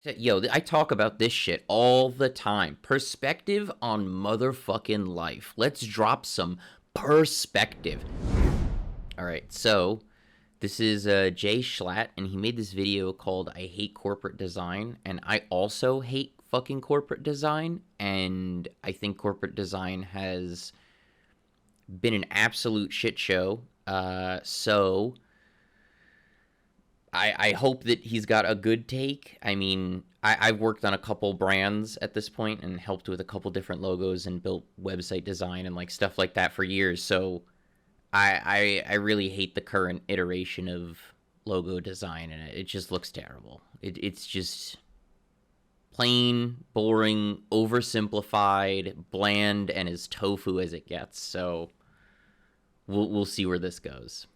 Yo, I talk about this shit all the time. Perspective on motherfucking life. Let's drop some perspective. All right, so this is JSchlatt, and he made this video called I Hate Corporate Design, and I also hate fucking corporate design, and I think corporate design has been an absolute shit show. So I hope that he's got a good take. I mean, I've worked on a couple brands at this point and helped with a couple different logos and built website design and like stuff like that for years. So I really hate the current iteration of logo design, and it just looks terrible. It's just plain, boring, oversimplified, bland, and as tofu as it gets. So we'll see where this goes.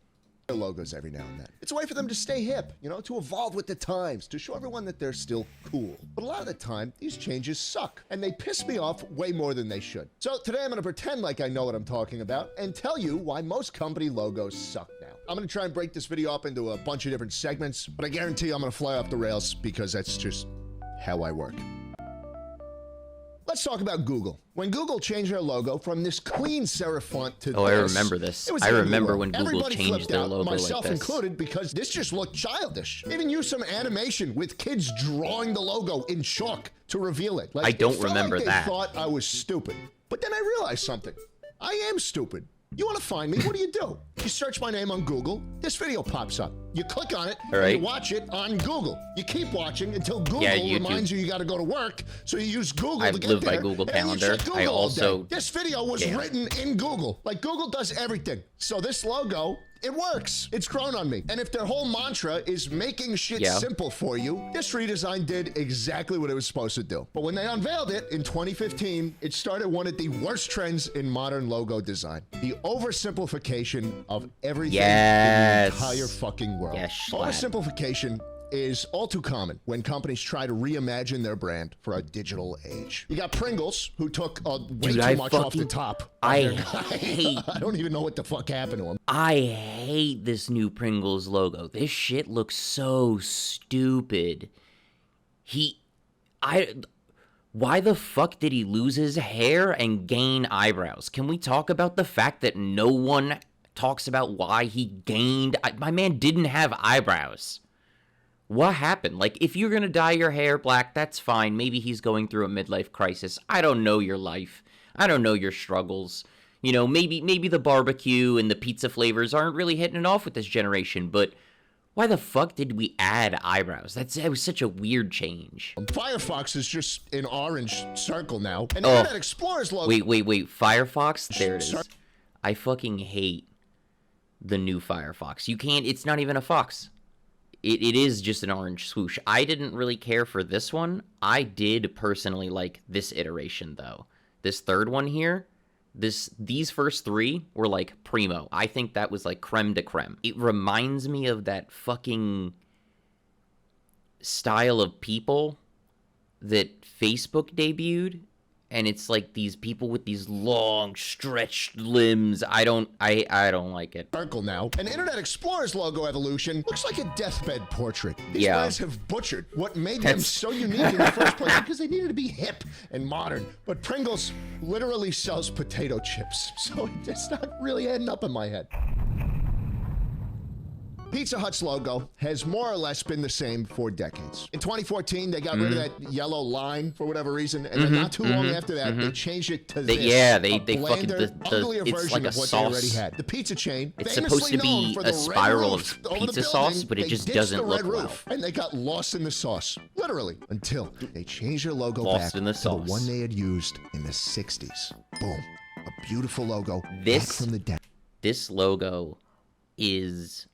Logos every now and then. It's a way for them to stay hip, you know, to evolve with the times, to show everyone that they're still cool. But a lot of the time, these changes suck, and they piss me off way more than they should. So today I'm gonna pretend like I know what I'm talking about and tell you why most company logos suck now. I'm gonna try and break this video up into a bunch of different segments, but I guarantee you I'm gonna fly off the rails because that's just how I work. Let's talk about Google. When Google changed their logo from this clean serif font to I remember this. I remember when Google changed their logo like this. Myself included, because this just looked childish. Even used some animation with kids drawing the logo in chalk to reveal it. Like, I don't remember that. They thought I was stupid. But then I realized something. I am stupid. You want to find me? What do? You search my name on Google, this video pops up. You click on it, and you watch it on Google. You keep watching until Google reminds you got to go to work, so you use Google to get there. I live by Google Calendar. I also... This video was written in Google. Like, Google does everything. So this logo, it works. It's grown on me. And if their whole mantra is making shit simple for you, this redesign did exactly what it was supposed to do. But when they unveiled it in 2015, it started one of the worst trends in modern logo design. The oversimplification of everything in the entire fucking world. Oversimplification is all too common when companies try to reimagine their brand for a digital age. You got Pringles, who took way too much off the top. I don't even know what the fuck happened to him. I hate this new Pringles logo. This shit looks so stupid. Why the fuck did he lose his hair and gain eyebrows? Can we talk about the fact that no one talks about why he gained... My man didn't have eyebrows. What happened? Like, if you're gonna dye your hair black, that's fine. Maybe he's going through a midlife crisis. I don't know your life. I don't know your struggles. You know, maybe the barbecue and the pizza flavors aren't really hitting it off with this generation, but why the fuck did we add eyebrows? It was such a weird change. Firefox is just an orange circle now. And Internet Explorer's logo... Wait. Firefox? There it is. I fucking hate the new Firefox. You can't... It's not even a fox. It is just an orange swoosh. I didn't really care for this one. I did personally like this iteration, though. This third one here, these first three were like primo. I think that was like creme de creme. It reminds me of that fucking style of people that Facebook debuted. And it's like these people with these long, stretched limbs. I don't like it. Circle now. And Internet Explorer's logo evolution looks like a deathbed portrait. These guys have butchered what made them so unique in the first place, because they needed to be hip and modern. But Pringles literally sells potato chips, so it's not really adding up in my head. Pizza Hut's logo has more or less been the same for decades. In 2014, they got rid of that yellow line for whatever reason, and then not too long after that, they changed it to this. They blander, uglier it's version like a of what sauce. they already had. The pizza chain, it's supposed to be a spiral of pizza sauce, but it just doesn't look well. And they got lost in the sauce, literally, until they changed their logo back to the one they had used in the 60s. Boom, a beautiful logo back from the dead. This logo is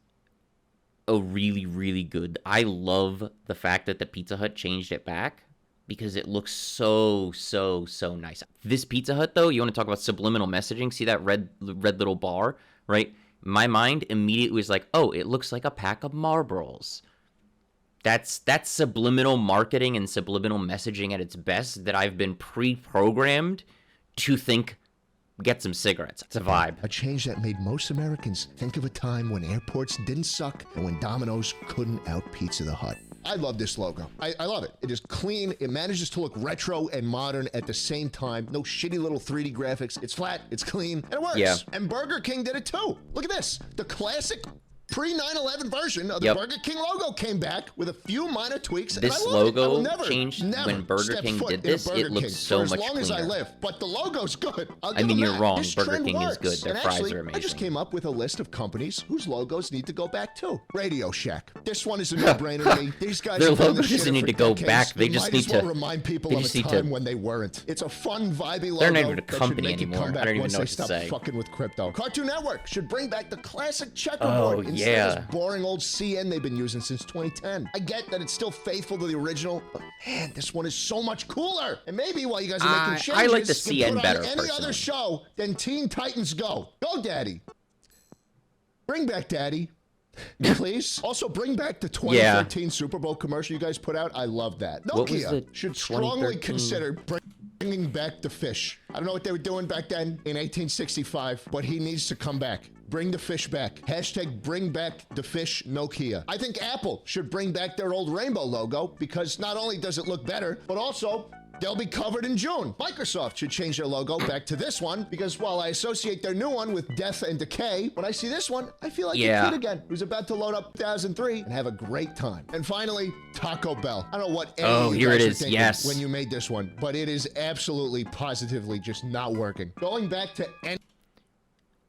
really, really good. I love the fact that the Pizza Hut changed it back because it looks so nice. This Pizza Hut, though, you want to talk about subliminal messaging? See that red little bar, right? My mind immediately was like, oh, it looks like a pack of Marlboros. That's subliminal marketing and subliminal messaging at its best that I've been pre-programmed to think get some cigarettes. It's a vibe. A change that made most Americans think of a time when airports didn't suck and when Domino's couldn't out-pizza the Hut. I love this logo. I love it. It is clean. It manages to look retro and modern at the same time. No shitty little 3D graphics. It's flat, it's clean, and it works. Yeah. And Burger King did it too. Look at this. The classic pre-9/11 version of the Burger King logo came back with a few minor tweaks. This logo changed when Burger King did this. It looks so much cleaner. As long as I live, but the logo's good. I mean, you're wrong. Burger King is good. Their fries are amazing. I just came up with a list of companies whose logos need to go back too. Radio Shack. This one is a no-brainer to me. These guys their logo doesn't need to go back. They just need to remind people of a time when they weren't. It's a fun, vibey logo. They're not even a company anymore. I don't even know what to say. Fucking with crypto. Cartoon Network should bring back the classic checkerboard instead of this boring old CN they've been using since 2010. I get that it's still faithful to the original, but man, this one is so much cooler. And maybe while you guys are making changes, I like the CN better, any other show than Teen Titans Go. Go, Daddy. Bring back Daddy. Please. Also, bring back the 2013 Super Bowl commercial you guys put out. I love that. Nokia should strongly consider bringing back the fish. I don't know what they were doing back then in 1865, but he needs to come back. Bring the fish back. Hashtag bring back the fish Nokia. I think Apple should bring back their old rainbow logo because not only does it look better, but also they'll be covered in June. Microsoft should change their logo back to this one because while I associate their new one with death and decay, when I see this one, I feel like a kid again who's about to load up 2003 and have a great time. And finally, Taco Bell. I don't know what any of you guys were thinking when you made this one, but it is absolutely, positively just not working. Going back to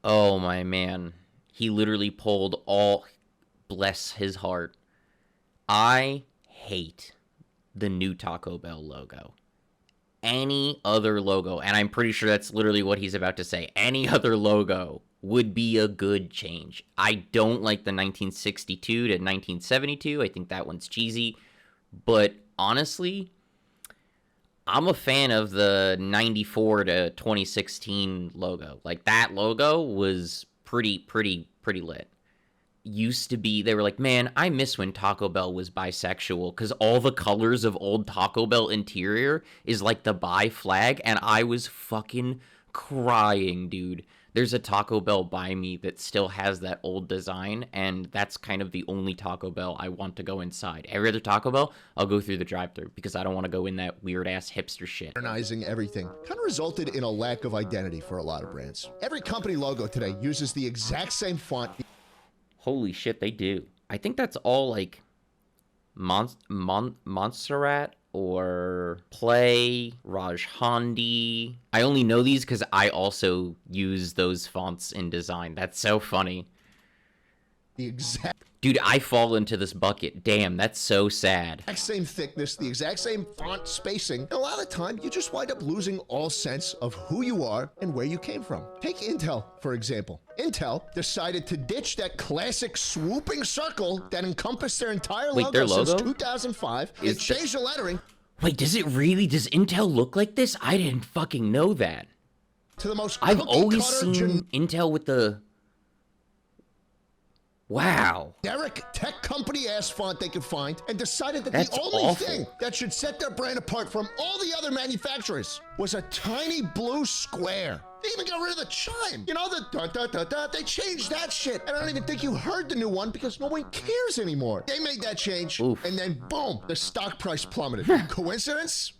oh my man. He literally pulled all, bless his heart. I hate the new Taco Bell logo. Any other logo, and I'm pretty sure that's literally what he's about to say, any other logo would be a good change. I don't like the 1962 to 1972. I think that one's cheesy. But honestly, I'm a fan of the 94 to 2016 logo. Like, that logo was pretty lit. Used to be, they were like, man, I miss when Taco Bell was bisexual because all the colors of old Taco Bell interior is like the bi flag, and I was fucking crying, dude. There's a Taco Bell by me that still has that old design, and that's kind of the only Taco Bell I want to go inside. Every other Taco Bell, I'll go through the drive-thru because I don't want to go in that weird-ass hipster shit. Modernizing everything kind of resulted in a lack of identity for a lot of brands. Every company logo today uses the exact same font. Holy shit, they do. I think that's all like Montserrat or Play, Rajhandi. I only know these because I also use those fonts in design. That's so funny. The exact... Dude, I fall into this bucket. Damn, that's so sad. Exact same thickness, the exact same font spacing. And a lot of the time, you just wind up losing all sense of who you are and where you came from. Take Intel, for example. Intel decided to ditch that classic swooping circle that encompassed their entire logo since 2005 and change the lettering. Wait, does it really? Does Intel look like this? I didn't fucking know that. To the most I've always seen Intel with the... Wow. Generic tech company ass font they could find and decided that the only thing that should set their brand apart from all the other manufacturers was a tiny blue square. They even got rid of the chime. You know, the da-da-da-da, they changed that shit. And I don't even think you heard the new one because no one cares anymore. They made that change, and then boom, the stock price plummeted. Coincidence?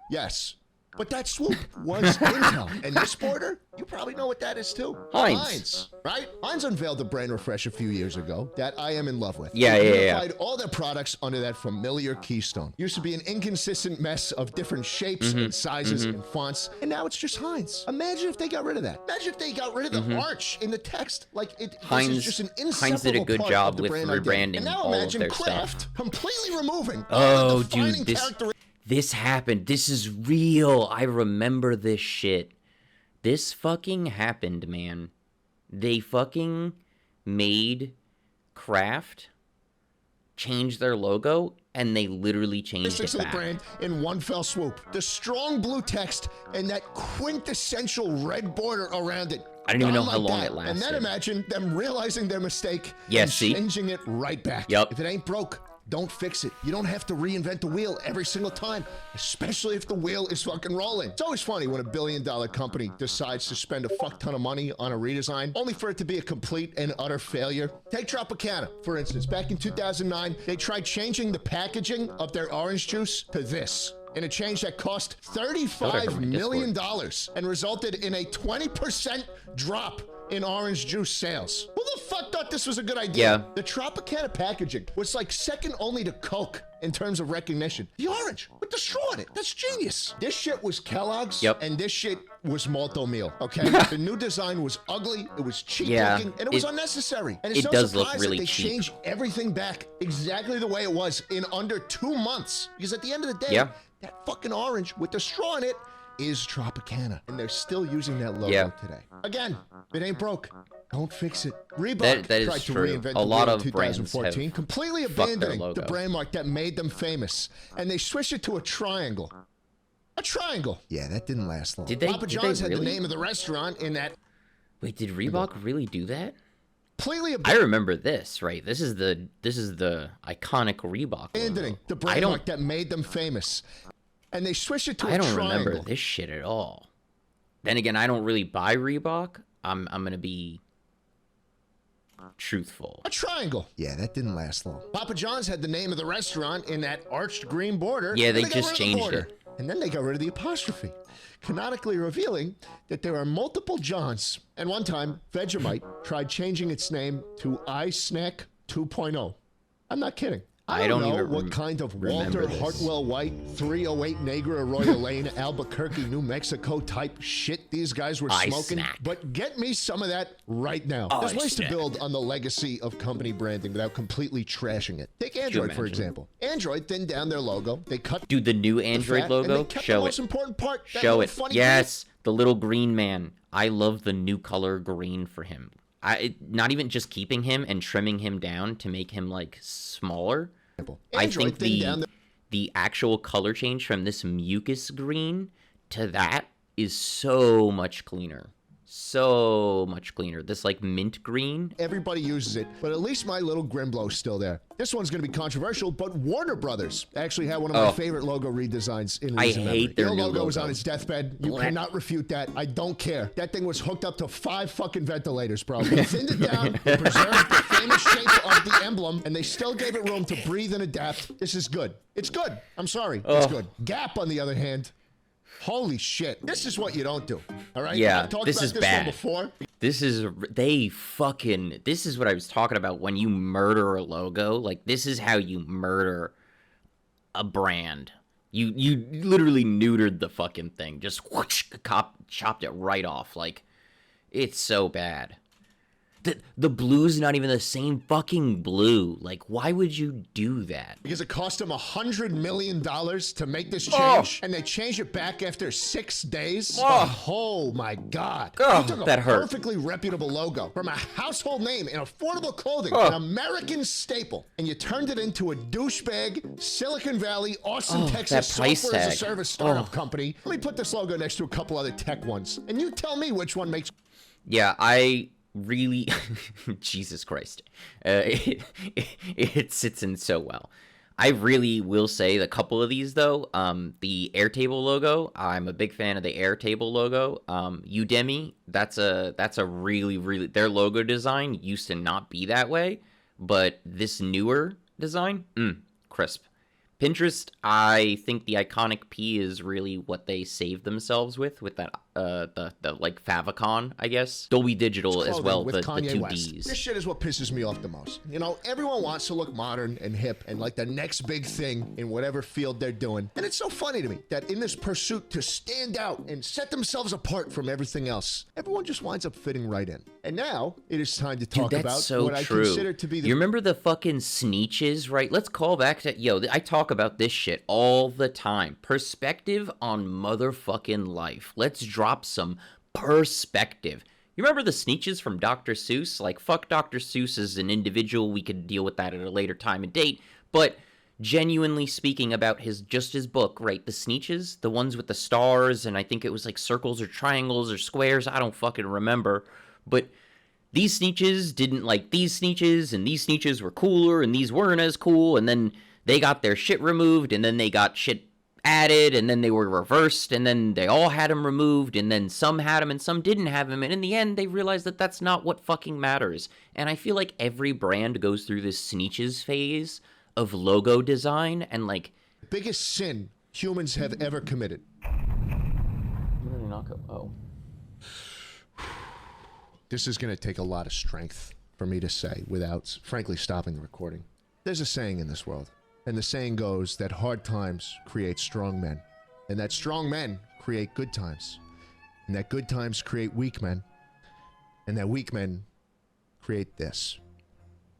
Yes. But that swoop was Intel. And this border, you probably know what that is too. Heinz. Right? Heinz unveiled the brand refresh a few years ago that I am in love with. Yeah. Unified all their products under that familiar keystone. Used to be an inconsistent mess of different shapes and sizes and fonts, and now it's just Heinz. Imagine if they got rid of that. Imagine if they got rid of the arch in the text. Like, this is just an inseparable Heinz did a good job with rebranding and now all imagine of their Kraft stuff. Completely removing Oh, dude, this happened. This is real. I remember this shit. This fucking happened, man. They fucking made Kraft change their logo, and they literally changed it back. The brand in one fell swoop. The strong blue text and that quintessential red border around it. I don't even know how long it lasted. And then imagine them realizing their mistake and changing it right back. Yep. If it ain't broke, don't fix it. You don't have to reinvent the wheel every single time, especially if the wheel is fucking rolling. It's always funny when a billion-dollar company decides to spend a fuck ton of money on a redesign, only for it to be a complete and utter failure. Take Tropicana, for instance. Back in 2009, they tried changing the packaging of their orange juice to this, in a change that cost $35 million and resulted in a 20% drop in orange juice sales. Who the fuck thought this was a good idea? Yeah. The Tropicana packaging was like second only to Coke in terms of recognition. The orange with the straw in it. That's genius. This shit was Kellogg's, and this shit was Malto Meal, okay? The new design was ugly, it was cheap looking, and it was unnecessary. And it's it no does look surprise really that they cheap. changed everything back exactly the way it was in under 2 months. Because at the end of the day, that fucking orange with the straw in it is Tropicana, and they're still using that logo today. Again, it ain't broke. Don't fix it. Reebok that is tried to true. reinvent A the lot wheel of in brands 2014, have completely fucked their abandoning logo. the brand mark that made them famous, and they switched it to a triangle. A triangle. Yeah, that didn't last long. Papa John's had the name of the restaurant in that. Wait, did Reebok really do that? Completely I remember this, right? This is the iconic Reebok abandoning logo. the brand mark that made them famous, and they switched it to a triangle. I don't remember this shit at all. Then again, I don't really buy Reebok. I'm gonna be truthful. A triangle. Yeah, that didn't last long. Papa John's had the name of the restaurant in that arched green border. Yeah, they got just rid of the changed border. it. And then they got rid of the apostrophe, canonically revealing that there are multiple Johns. And one time, Vegemite tried changing its name to iSnack 2.0. I'm not kidding. I don't know what kind of Walter Hartwell White 308 Negra Arroyo Lane, Albuquerque, New Mexico type shit these guys were smoking, but get me some of that right now. There's ways to build on the legacy of company branding without completely trashing it. Take Android, for example. Android thinned down their logo. They cut the new Android logo. Show the most important part. Show it. Yes, the little green man. I love the new color green for him. Not even just keeping him and trimming him down to make him like smaller. I think the actual color change from this mucus green to that is so much cleaner. So much cleaner. This like mint green. Everybody uses it, but at least my little Grimblow's still there. This one's going to be controversial, but Warner Brothers actually had one of my favorite logo redesigns in recent memory. I hate their new logo. was logo. on its deathbed. You cannot refute that. I don't care. That thing was hooked up to 5 fucking ventilators, bro. They thinned it down, they preserved the famous shape of the emblem, and they still gave it room to breathe and adapt. This is good. It's good. I'm sorry. It's good. Gap, on the other hand, holy shit. This is what you don't do. All right? Yeah, I've talked this about is this bad. one before. This is what I was talking about when you murder a logo. Like, this is how you murder a brand. You literally neutered the fucking thing. Just whoosh, chopped it right off. Like, it's so bad. The blue's not even the same fucking blue. Like, why would you do that? Because it cost them $100 million to make this change, and they changed it back after 6 days. Oh my God. You took a perfectly reputable logo from a household name in affordable clothing, an American staple, and you turned it into a douchebag, Silicon Valley, Austin, Texas software as a service startup company. Let me put this logo next to a couple other tech ones, and you tell me which one makes... Yeah, I really Jesus Christ, it sits in so well. I really will say a couple of these though. The Airtable logo, I'm a big fan of the Airtable logo. Udemy, that's a really their logo design used to not be that way, but this newer design, crisp. Pinterest, I think the iconic P is really what they saved themselves with that the like favicon, I guess. Dolby Digital as well, the 2 Ds. This shit is what pisses me off the most. You know, everyone wants to look modern and hip and like the next big thing in whatever field they're doing. And it's so funny to me that in this pursuit to stand out and set themselves apart from everything else, everyone just winds up fitting right in. And now it is time to talk about what I consider to be the... You remember the fucking Sneeches, right? Let's call back to... I talk about this shit all the time. Perspective on motherfucking life. Let's drop some perspective. You remember the Sneeches from Dr. Seuss? Like, fuck Dr. Seuss as an individual. We could deal with that at a later time and date. But genuinely speaking about his book, right? The Sneeches, the ones with the stars, and I think it was like circles or triangles or squares. I don't fucking remember. But these Sneetches didn't like these Sneetches, and these Sneetches were cooler, and these weren't as cool, and then they got their shit removed, and then they got shit added, and then they were reversed, and then they all had them removed, and then some had them and some didn't have them, and in the end, they realized that that's not what fucking matters. And I feel like every brand goes through this Sneetches phase of logo design, and like... biggest sin humans have ever committed. Where did I not go? Oh. This is going to take a lot of strength for me to say without, frankly, stopping the recording. There's a saying in this world, and the saying goes that hard times create strong men, and that strong men create good times, and that good times create weak men, and that weak men create this.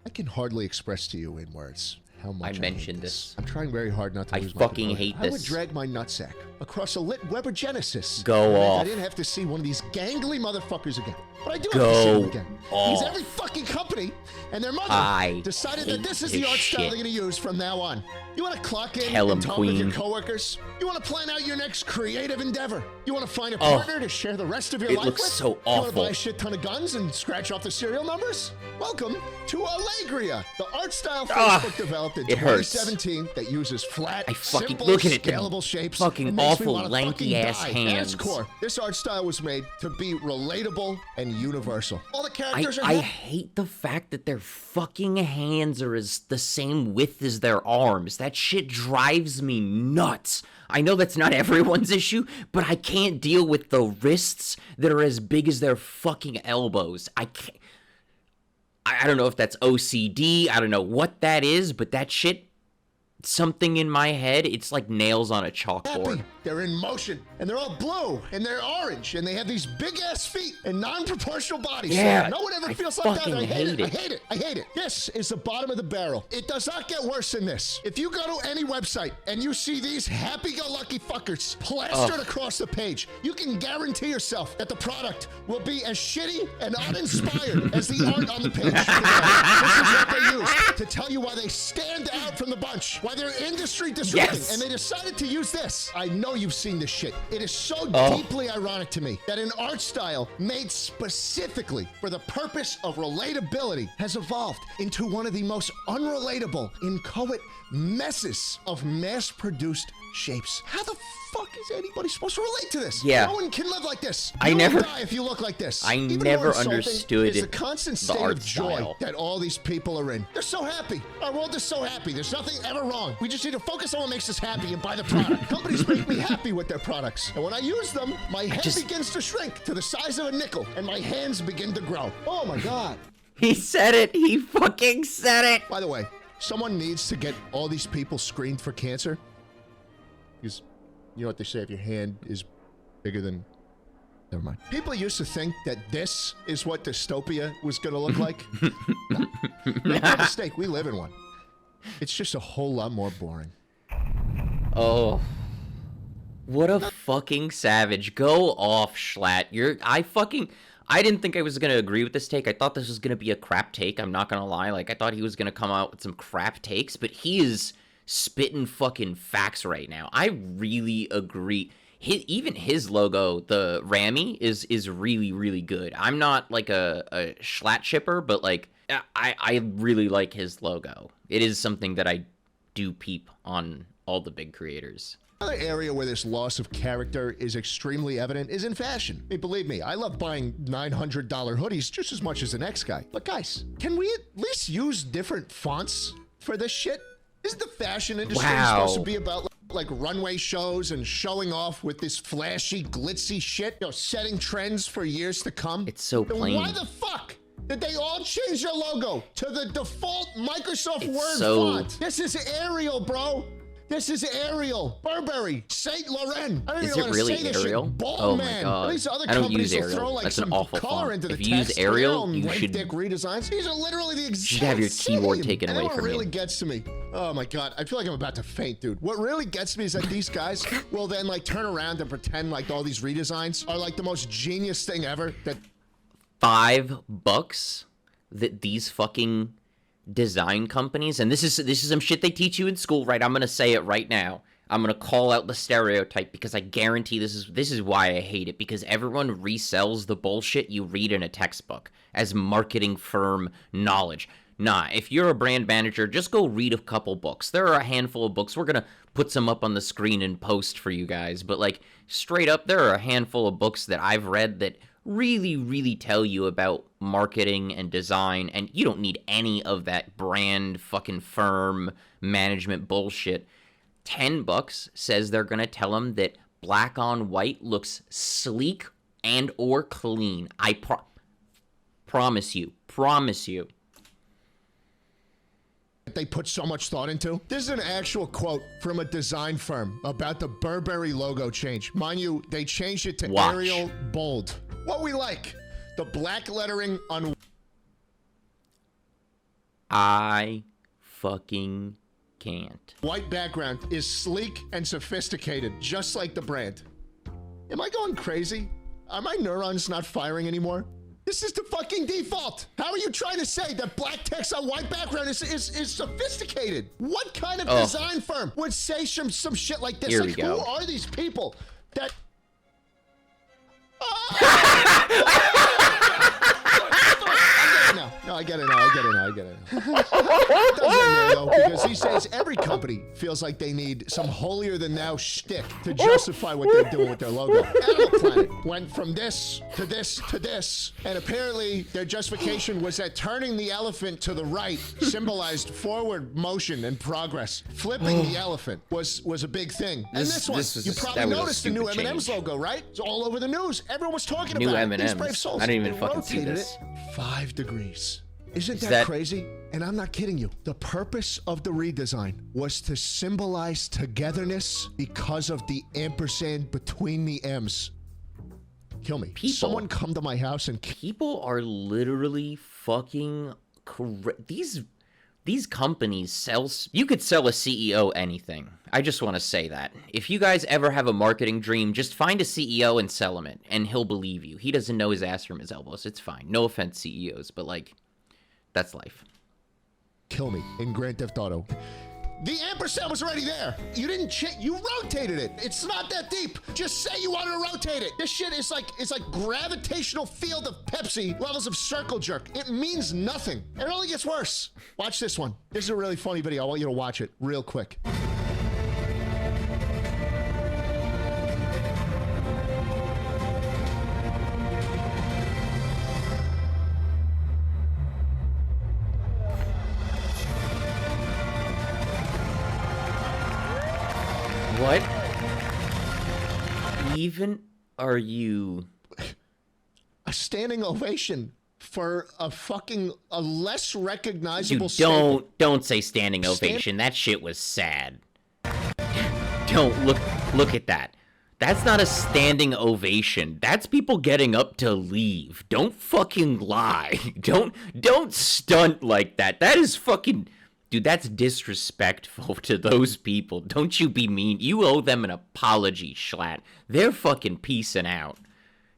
I can hardly express to you in words how much I mentioned this. I'm trying very hard not to lose my fucking composure. hate I this. would drag my nutsack across a lit Weber Genesis. Go off. I didn't have to see one of these gangly motherfuckers again. But I do have to Go see them again. off. Because every fucking company and their mother decided that this is the art style they're going to use from now on. You want to clock in and talk with your coworkers? You want to plan out your next creative endeavor? You want to find a partner to share the rest of your life with? It looks so awful. You want to buy a shit ton of guns and scratch off the serial numbers? Welcome to Allegria, the art style Facebook developed in 2017 that uses flat, simple, scalable shapes. Fucking awful, lanky ass hands. At its core, this art style was made to be relatable and universal. All the characters I hate the fact that their fucking hands are the same width as their arms. That shit drives me nuts. I know that's not everyone's issue, but I can't deal with the wrists that are as big as their fucking elbows. I can't. I don't know if that's OCD. I don't know what that is, but that shit, something in my head, it's like nails on a chalkboard. They're in motion, and they're all blue, and they're orange, and they have these big-ass feet and non-proportional bodies. Yeah, no one ever feels like that. I hate it. I hate it. This is the bottom of the barrel. It does not get worse than this. If you go to any website and you see these happy-go-lucky fuckers plastered across the page, you can guarantee yourself that the product will be as shitty and uninspired as the art on the page. This is what they use to tell you why they stand out from the bunch, why they're industry disrupting, and they decided to use this. I know you've seen this shit. It is so deeply ironic to me that an art style made specifically for the purpose of relatability has evolved into one of the most unrelatable, inchoate messes of mass-produced shapes. How the fuck is anybody supposed to relate to this? Yeah. No one can live like this. I never die if you look like this. I Even never more understood is the constant state art of joy style. that all these people are in. They're so happy. Our world is so happy. There's nothing ever wrong. We just need to focus on what makes us happy and buy the product. Companies make me happy with their products. And when I use them, my head begins to shrink to the size of a nickel and my hands begin to grow. Oh my God. He said it. He fucking said it. By the way, someone needs to get all these people screened for cancer. Because you know what they say, if your hand is bigger than... Never mind. People used to think that this is what dystopia was going to look like. No. Make no mistake, we live in one. It's just a whole lot more boring. Oh. What a fucking savage. Go off, Schlatt. I didn't think I was going to agree with this take. I thought this was going to be a crap take. I'm not going to lie. Like, I thought he was going to come out with some crap takes, but he is spitting fucking facts right now. I really agree. Even his logo, the Rammy, is really, really good. I'm not like a Schlatt shipper, but like I really like his logo. It is something that I do peep on all the big creators. Another area where this loss of character is extremely evident is in fashion. I mean, believe me, I love buying $900 hoodies just as much as the next guy. But guys, can we at least use different fonts for this shit? Isn't the fashion industry supposed to be about like runway shows and showing off with this flashy, glitzy shit? You know, setting trends for years to come? It's so plain. Why the fuck did they all change their logo to the default Microsoft Word font? This is Arial, bro. This is Arial, Burberry, Saint Laurent. I don't is even it want to really say this Arial? shit. Ball oh man. my god! These other I don't companies use will Arial. throw like That's some an awful color font. into the If you use text. Arial, you lame should dick redesigns. These are literally the exact should have your keyboard same. taken away And from what really you. gets to me, oh my god, I feel like I'm about to faint, dude. What really gets me is that these guys will then like turn around and pretend like all these redesigns are like the most genius thing ever. That $5 that these fucking design companies, and this is some shit they teach you in school, right? I'm gonna say it right now. I'm gonna call out the stereotype because I guarantee this is why I hate it, because everyone resells the bullshit you read in a textbook as marketing firm knowledge. Nah, if you're a brand manager, just go read a couple books. There are a handful of books. We're gonna put some up on the screen and post for you guys, but like straight up, there are a handful of books that I've read that really, really tell you about marketing and design, and you don't need any of that brand fucking firm management bullshit. $10 says they're gonna tell them that black on white looks sleek and or clean. I promise you. They put so much thought into. This is an actual quote from a design firm about the Burberry logo change. Mind you, they changed it to Arial bold. What we like, the black lettering on. I fucking can't. White background is sleek and sophisticated, just like the brand. Am I going crazy? Are my neurons not firing anymore? This is the fucking default. How are you trying to say that black text on white background is sophisticated? What kind of design firm would say some shit like this? Here like, we go. Who are these people that... No, I get it now. It doesn't end there, though, because he says every company feels like they need some holier-than-thou shtick to justify what they're doing with their logo. Animal Planet went from this to this to this, and apparently their justification was that turning the elephant to the right symbolized forward motion and progress. Flipping the elephant was a big thing. And this one, you probably noticed the new M&M's logo, right? It's all over the news. Everyone was talking about it. These brave souls. I didn't even They fucking see rotated this. it 5 degrees. Isn't that crazy? And I'm not kidding you. The purpose of the redesign was to symbolize togetherness because of the ampersand between the M's. Kill me. Someone come to my house and... People are literally fucking... These companies sell... You could sell a CEO anything. I just want to say that. If you guys ever have a marketing dream, just find a CEO and sell him it, and he'll believe you. He doesn't know his ass from his elbows. It's fine. No offense, CEOs, but like... That's life. Kill me in Grand Theft Auto. The ampersand was already there. You didn't you rotated it. It's not that deep. Just say you want to rotate it. This shit is like, it's like gravitational field of Pepsi levels of circle jerk. It means nothing. And it only gets worse. Watch this one. This is a really funny video. I want you to watch it real quick. What even are you? A standing ovation for a less recognizable Don't say standing ovation. That shit was sad. Don't look at that. That's not a standing ovation. That's people getting up to leave. Don't fucking lie. Don't stunt like that. That is fucking... Dude, that's disrespectful to those people. Don't you be mean. You owe them an apology, Schlatt. They're fucking peacing out.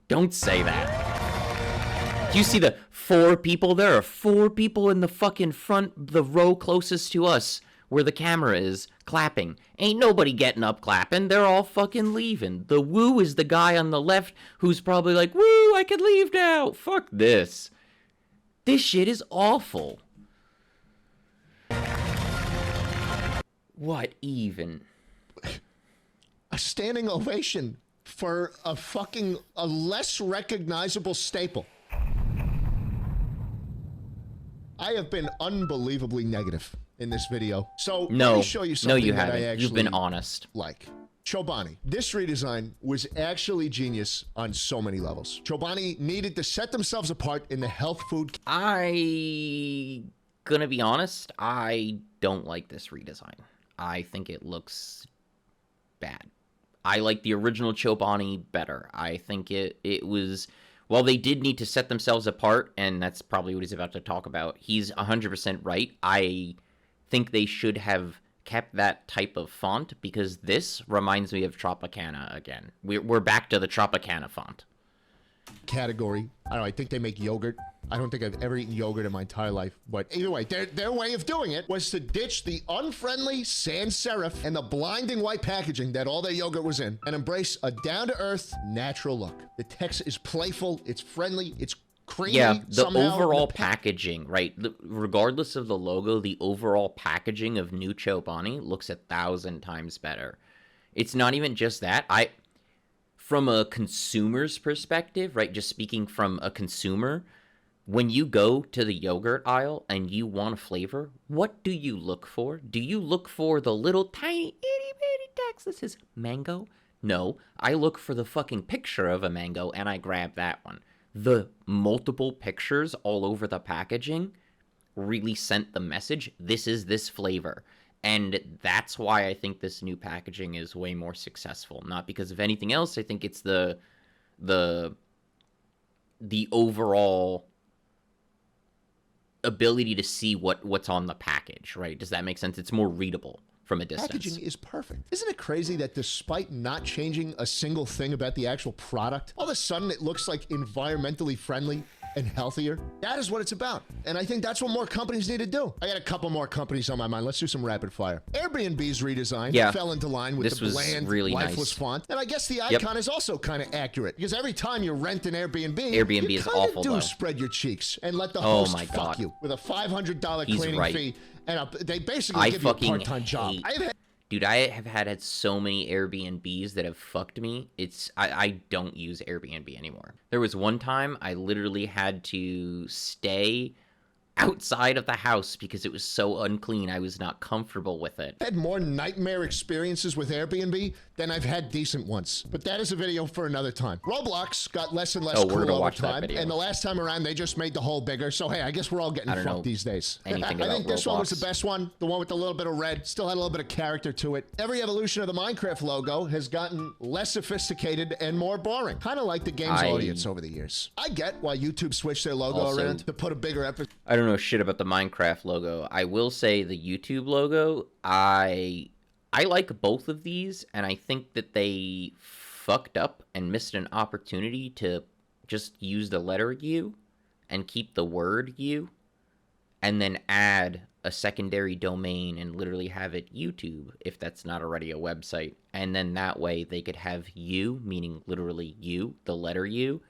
Don't say that. Do you see the 4 people? There are 4 people in the fucking front, the row closest to us, where the camera is, clapping. Ain't nobody getting up clapping. They're all fucking leaving. The woo is the guy on the left who's probably like, woo, I could leave now. Fuck this. This shit is awful. What even? A standing ovation for a less recognizable staple. I have been unbelievably negative in this video. So let me show you something you that haven't. I actually You've been honest. like. Chobani. This redesign was actually genius on so many levels. Chobani needed to set themselves apart in the health food. Gonna be honest, I don't like this redesign. I think it looks bad. I like the original Chobani better. I think it was... While they did need to set themselves apart, and that's probably what he's about to talk about, he's 100% right. I think they should have kept that type of font, because this reminds me of Tropicana again. We're back to the Tropicana font. category. I don't know, I think they make yogurt. I don't think I've ever eaten yogurt in my entire life. But either way, their way of doing it was to ditch the unfriendly sans serif and the blinding white packaging that all their yogurt was in and embrace a down-to-earth, natural look. The text is playful, it's friendly, it's creamy. Yeah, the somehow. overall packaging, right? Regardless of the logo, the overall packaging of New Chobani looks 1,000 times better. It's not even just that. From a consumer's perspective, right, just speaking from a consumer, when you go to the yogurt aisle and you want a flavor, what do you look for? Do you look for the little tiny itty bitty text that says mango? No, I look for the fucking picture of a mango and I grab that one. The multiple pictures all over the packaging really sent the message, this is this flavor. And that's why I think this new packaging is way more successful. Not because of anything else. I think it's the overall ability to see what's on the package, right? Does that make sense? It's more readable from a distance. Packaging is perfect. Isn't it crazy that despite not changing a single thing about the actual product, all of a sudden it looks like environmentally friendly and healthier? That is what it's about. And I think that's what more companies need to do. I got a couple more companies on my mind. Let's do some rapid fire. Airbnb's redesign fell into line with the bland, really lifeless font. And I guess the icon is also kind of accurate because every time you rent an Airbnb you is awful, do though. Spread your cheeks and let the host fuck you with a $500 cleaning fee. And they basically give you a part-time job. Dude, I have had so many Airbnbs that have fucked me. I don't use Airbnb anymore. There was one time I literally had to stay outside of the house because it was so unclean. I was not comfortable with it. I've had more nightmare experiences with Airbnb than I've had decent ones. But that is a video for another time. Roblox got less and less cool over time. And the last time around, they just made the hole bigger. So, hey, I guess we're all getting fucked these days. I think this one was the best one. The one with a little bit of red. Still had a little bit of character to it. Every evolution of the Minecraft logo has gotten less sophisticated and more boring. Kind of like the game's audience over the years. I get why YouTube switched their logo around to put a bigger emphasis. I don't know shit about the Minecraft logo. I will say the YouTube logo, I like both of these, and I think that they fucked up and missed an opportunity to just use the letter U and keep the word U, and then add a secondary domain and literally have it YouTube, if that's not already a website. And then that way they could have U, meaning literally U, the letter U,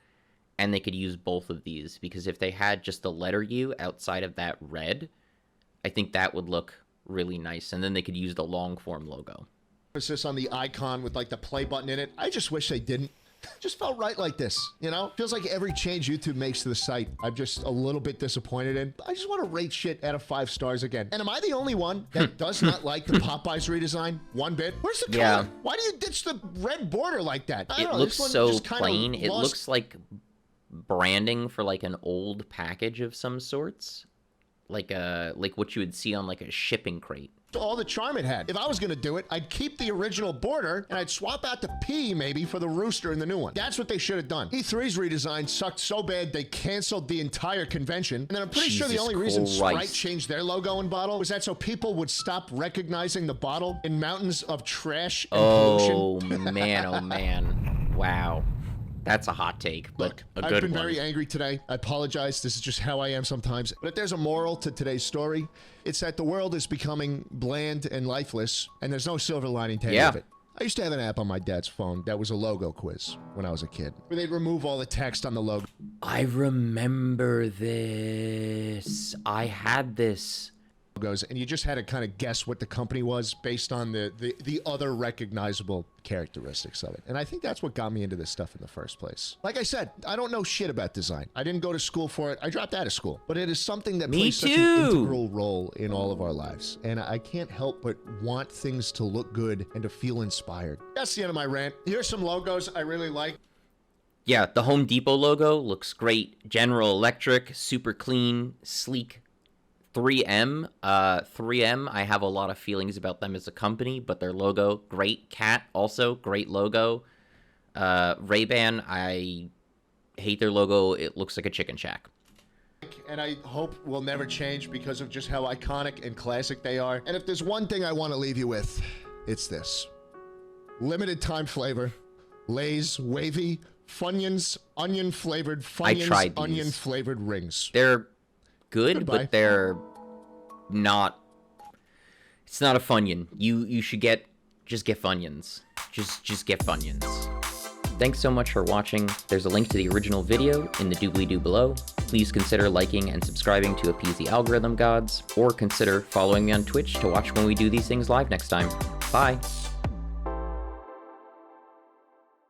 and they could use both of these, because if they had just the letter U outside of that red, I think that would look really nice, and then they could use the long form logo. Emphasis on the icon with like the play button in it. I just wish they didn't. Just felt right like this, you know? Feels like every change YouTube makes to the site, I'm just a little bit disappointed in. I just want to rate shit out of 5 stars again. And am I the only one that does not like the Popeyes redesign one bit? Where's the color? Why do you ditch the red border like that? It looks so plain. It looks like branding for like an old package of some sorts, like what you would see on like a shipping crate. All the charm it had. If I was gonna do it, I'd keep the original border and I'd swap out the P maybe for the rooster in the new one. That's what they should have done. E3's redesign sucked so bad they canceled the entire convention. And then I'm pretty sure the only reason Sprite changed their logo and bottle was that so people would stop recognizing the bottle in mountains of trash and pollution. Oh man. Wow. That's a hot take, but look, a good one. I've been very angry today. I apologize. This is just how I am sometimes. But if there's a moral to today's story, it's that the world is becoming bland and lifeless, and there's no silver lining to any of it. I used to have an app on my dad's phone that was a logo quiz when I was a kid, where they'd remove all the text on the logo. I remember this. I had this. And you just had to kind of guess what the company was based on the other recognizable characteristics of it. And I think that's what got me into this stuff in the first place. Like I said, I don't know shit about design. I didn't go to school for it. I dropped out of school. But it is something that plays such an integral role in all of our lives. And I can't help but want things to look good and to feel inspired. That's the end of my rant. Here's some logos I really like. Yeah, the Home Depot logo looks great. General Electric, super clean, sleek. 3M, I have a lot of feelings about them as a company, but their logo, great. Cat, also, great logo. Ray-Ban, I hate their logo. It looks like a chicken shack. And I hope will never change because of just how iconic and classic they are. And if there's one thing I want to leave you with, it's this. Limited time flavor, Lay's wavy, Funyuns onion flavored I tried these. onion flavored rings. They're good, Goodbye. but they're not. It's not a Funyun. You should just get Funyuns. Just get Funyuns. Thanks so much for watching. There's a link to the original video in the doobly-doo below. Please consider liking and subscribing to appease the algorithm gods, or consider following me on Twitch to watch when we do these things live next time. Bye!